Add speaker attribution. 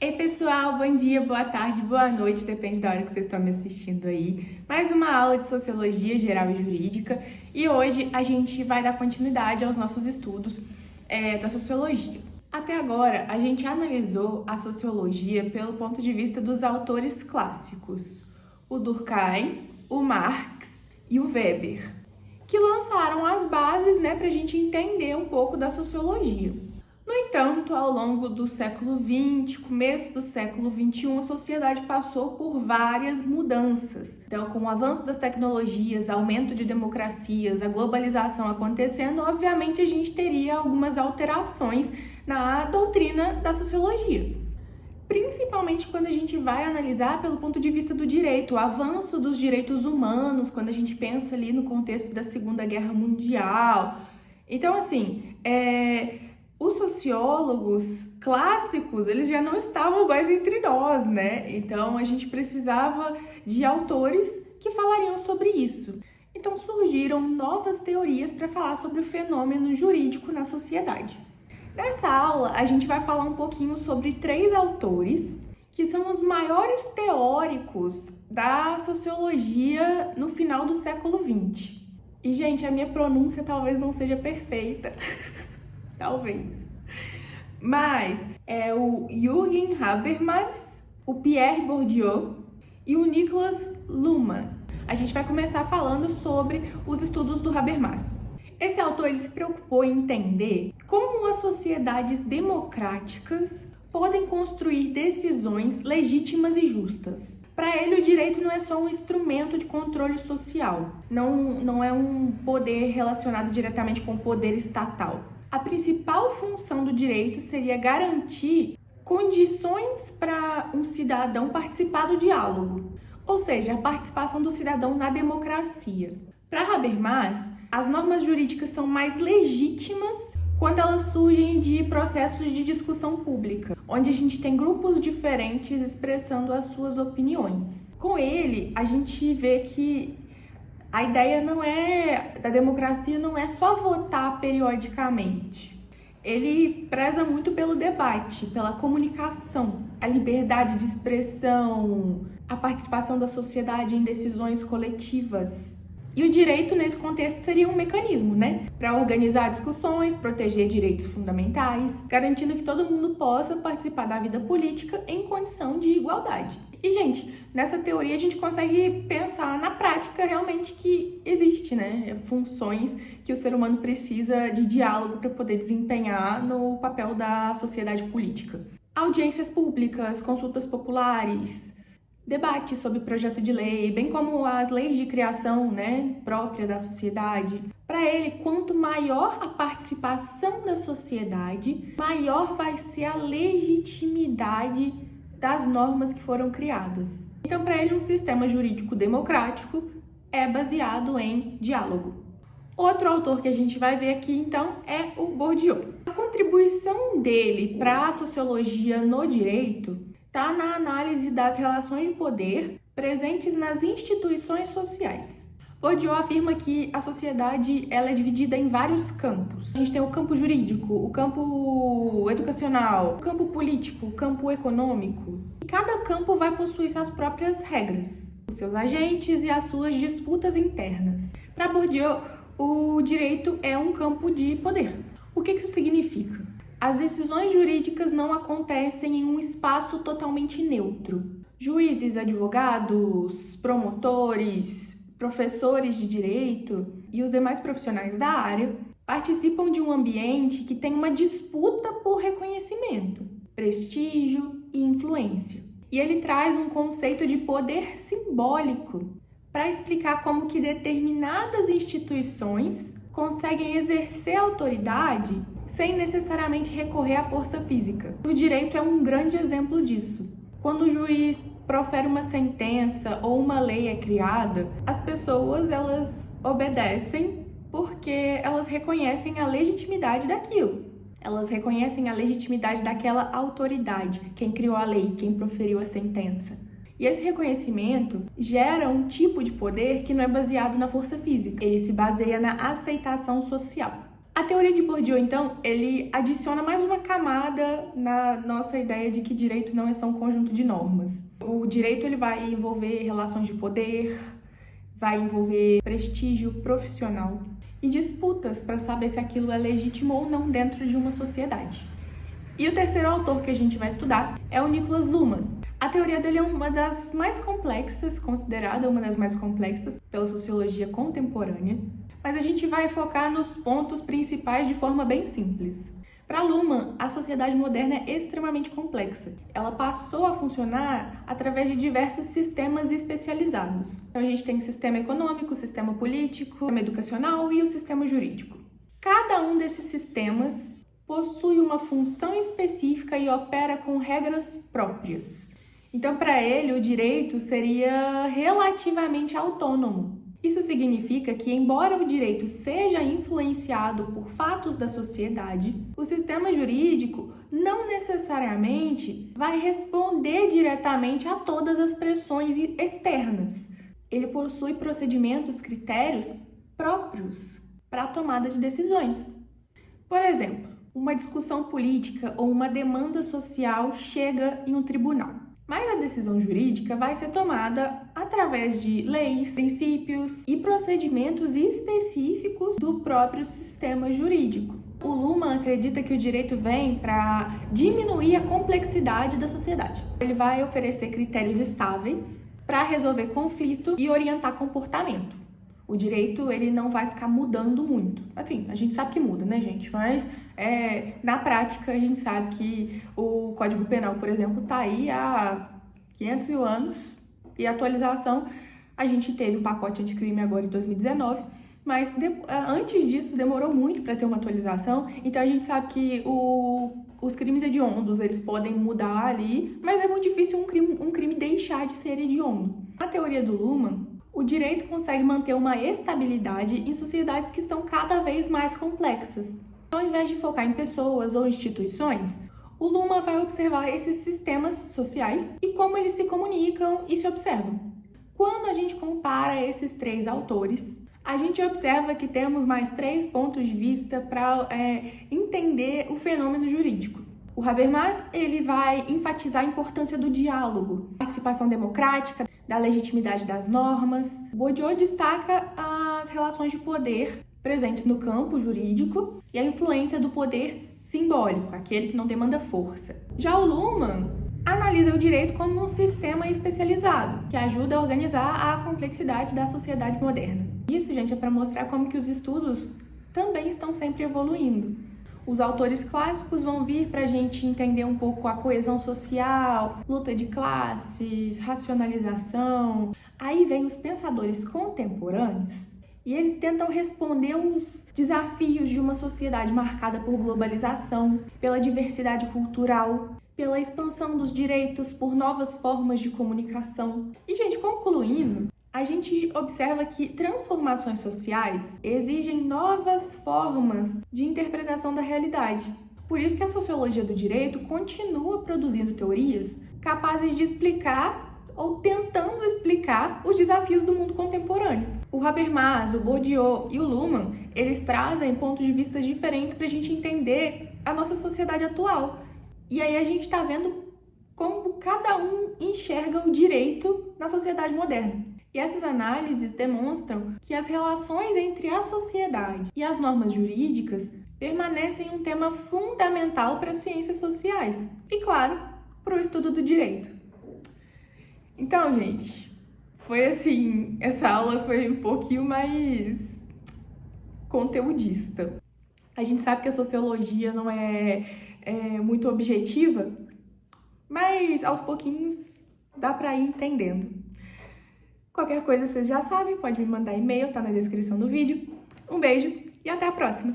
Speaker 1: Ei pessoal, bom dia, boa tarde, boa noite, depende da hora que vocês estão me assistindo aí. Mais uma aula de Sociologia Geral e Jurídica e hoje a gente vai dar continuidade aos nossos estudos da Sociologia. Até agora a gente analisou a Sociologia pelo ponto de vista dos autores clássicos, o Durkheim, o Marx e o Weber, que lançaram as bases para a gente entender um pouco da Sociologia. No entanto, ao longo do século XX, começo do século XXI, a sociedade passou por várias mudanças. Então, com o avanço das tecnologias, aumento de democracias, a globalização acontecendo, obviamente a gente teria algumas alterações na doutrina da sociologia. Principalmente quando a gente vai analisar pelo ponto de vista do direito, o avanço dos direitos humanos, quando a gente pensa ali no contexto da Segunda Guerra Mundial. Então, assim, os sociólogos clássicos, eles já não estavam mais entre nós, Então, a gente precisava de autores que falariam sobre isso. Então, surgiram novas teorias para falar sobre o fenômeno jurídico na sociedade. Nessa aula, a gente vai falar um pouquinho sobre 3 autores que são os maiores teóricos da sociologia no final do século XX. E, gente, a minha pronúncia talvez não seja perfeita. Talvez. Mas é o Jürgen Habermas, o Pierre Bourdieu e o Niklas Luhmann. A gente vai começar falando sobre os estudos do Habermas. Esse autor ele se preocupou em entender como as sociedades democráticas podem construir decisões legítimas e justas. Para ele, o direito não é só um instrumento de controle social, não é um poder relacionado diretamente com o poder estatal. A principal função do direito seria garantir condições para um cidadão participar do diálogo, ou seja, a participação do cidadão na democracia. Para Habermas, as normas jurídicas são mais legítimas quando elas surgem de processos de discussão pública, onde a gente tem grupos diferentes expressando as suas opiniões. Com ele, a gente vê que a ideia da democracia não é só votar periodicamente. Ele preza muito pelo debate, pela comunicação, a liberdade de expressão, a participação da sociedade em decisões coletivas. E o direito, nesse contexto, seria um mecanismo, para organizar discussões, proteger direitos fundamentais, garantindo que todo mundo possa participar da vida política em condição de igualdade. E, gente, nessa teoria a gente consegue pensar na prática realmente que existe, funções que o ser humano precisa de diálogo para poder desempenhar no papel da sociedade política. Audiências públicas, consultas populares, debates sobre projeto de lei, bem como as leis de criação, própria da sociedade. Para ele, quanto maior a participação da sociedade, maior vai ser a legitimidade das normas que foram criadas. Então, para ele, um sistema jurídico democrático é baseado em diálogo. Outro autor que a gente vai ver aqui, então, é o Bourdieu. A contribuição dele para a sociologia no direito está na análise das relações de poder presentes nas instituições sociais. Bourdieu afirma que a sociedade ela é dividida em vários campos. A gente tem o campo jurídico, o campo educacional, o campo político, o campo econômico. E cada campo vai possuir suas próprias regras, os seus agentes e as suas disputas internas. Para Bourdieu, o direito é um campo de poder. O que isso significa? As decisões jurídicas não acontecem em um espaço totalmente neutro. Juízes, advogados, promotores, professores de direito e os demais profissionais da área participam de um ambiente que tem uma disputa por reconhecimento, prestígio e influência. E ele traz um conceito de poder simbólico para explicar como que determinadas instituições conseguem exercer autoridade sem necessariamente recorrer à força física. O direito é um grande exemplo disso. Quando o juiz profere uma sentença ou uma lei é criada, as pessoas elas obedecem porque elas reconhecem a legitimidade daquilo. Elas reconhecem a legitimidade daquela autoridade, quem criou a lei, quem proferiu a sentença. E esse reconhecimento gera um tipo de poder que não é baseado na força física, ele se baseia na aceitação social. A teoria de Bourdieu, então, ele adiciona mais uma camada na nossa ideia de que direito não é só um conjunto de normas. O direito ele vai envolver relações de poder, vai envolver prestígio profissional e disputas para saber se aquilo é legítimo ou não dentro de uma sociedade. E o terceiro autor que a gente vai estudar é o Niklas Luhmann. A teoria dele é uma das mais complexas, considerada uma das mais complexas pela sociologia contemporânea, mas a gente vai focar nos pontos principais de forma bem simples. Para Luhmann, a sociedade moderna é extremamente complexa. Ela passou a funcionar através de diversos sistemas especializados. Então a gente tem o sistema econômico, o sistema político, o sistema educacional e o sistema jurídico. Cada um desses sistemas possui uma função específica e opera com regras próprias. Então, para ele, o direito seria relativamente autônomo. Isso significa que, embora o direito seja influenciado por fatos da sociedade, o sistema jurídico não necessariamente vai responder diretamente a todas as pressões externas. Ele possui procedimentos, critérios próprios para a tomada de decisões. Por exemplo, uma discussão política ou uma demanda social chega em um tribunal. Mas a decisão jurídica vai ser tomada através de leis, princípios e procedimentos específicos do próprio sistema jurídico. O Luhmann acredita que o direito vem para diminuir a complexidade da sociedade. Ele vai oferecer critérios estáveis para resolver conflito e orientar comportamento. O direito ele não vai ficar mudando muito. Assim, a gente sabe que muda, né, gente? Mas na prática a gente sabe que o Código Penal, por exemplo, está aí há 500 mil anos e a atualização, a gente teve o pacote anticrime agora em 2019, mas antes disso demorou muito para ter uma atualização, então a gente sabe que os crimes hediondos, eles podem mudar ali, mas é muito difícil um crime deixar de ser hediondo. Na teoria do Luhmann, o direito consegue manter uma estabilidade em sociedades que estão cada vez mais complexas. Ao invés de focar em pessoas ou instituições, o Luhmann vai observar esses sistemas sociais e como eles se comunicam e se observam. Quando a gente compara esses três autores, a gente observa que temos mais 3 pontos de vista para entender o fenômeno jurídico. O Habermas ele vai enfatizar a importância do diálogo, participação democrática, da legitimidade das normas. Bourdieu destaca as relações de poder presentes no campo jurídico e a influência do poder simbólico, aquele que não demanda força. Já o Luhmann analisa o direito como um sistema especializado, que ajuda a organizar a complexidade da sociedade moderna. Isso, gente, é para mostrar como que os estudos também estão sempre evoluindo. Os autores clássicos vão vir para a gente entender um pouco a coesão social, luta de classes, racionalização. Aí vem os pensadores contemporâneos e eles tentam responder os desafios de uma sociedade marcada por globalização, pela diversidade cultural, pela expansão dos direitos, por novas formas de comunicação. E, gente, concluindo, a gente observa que transformações sociais exigem novas formas de interpretação da realidade. Por isso que a sociologia do direito continua produzindo teorias capazes de explicar ou tentando explicar os desafios do mundo contemporâneo. O Habermas, o Bourdieu e o Luhmann, eles trazem pontos de vista diferentes para a gente entender a nossa sociedade atual. E aí a gente está vendo como cada um enxerga o direito na sociedade moderna. E essas análises demonstram que as relações entre a sociedade e as normas jurídicas permanecem um tema fundamental para as ciências sociais e, claro, para o estudo do direito. Então, gente, foi assim, essa aula foi um pouquinho mais conteudista. A gente sabe que a sociologia não é muito objetiva, mas aos pouquinhos dá para ir entendendo. Qualquer coisa vocês já sabem, pode me mandar e-mail, tá na descrição do vídeo. Um beijo e até a próxima!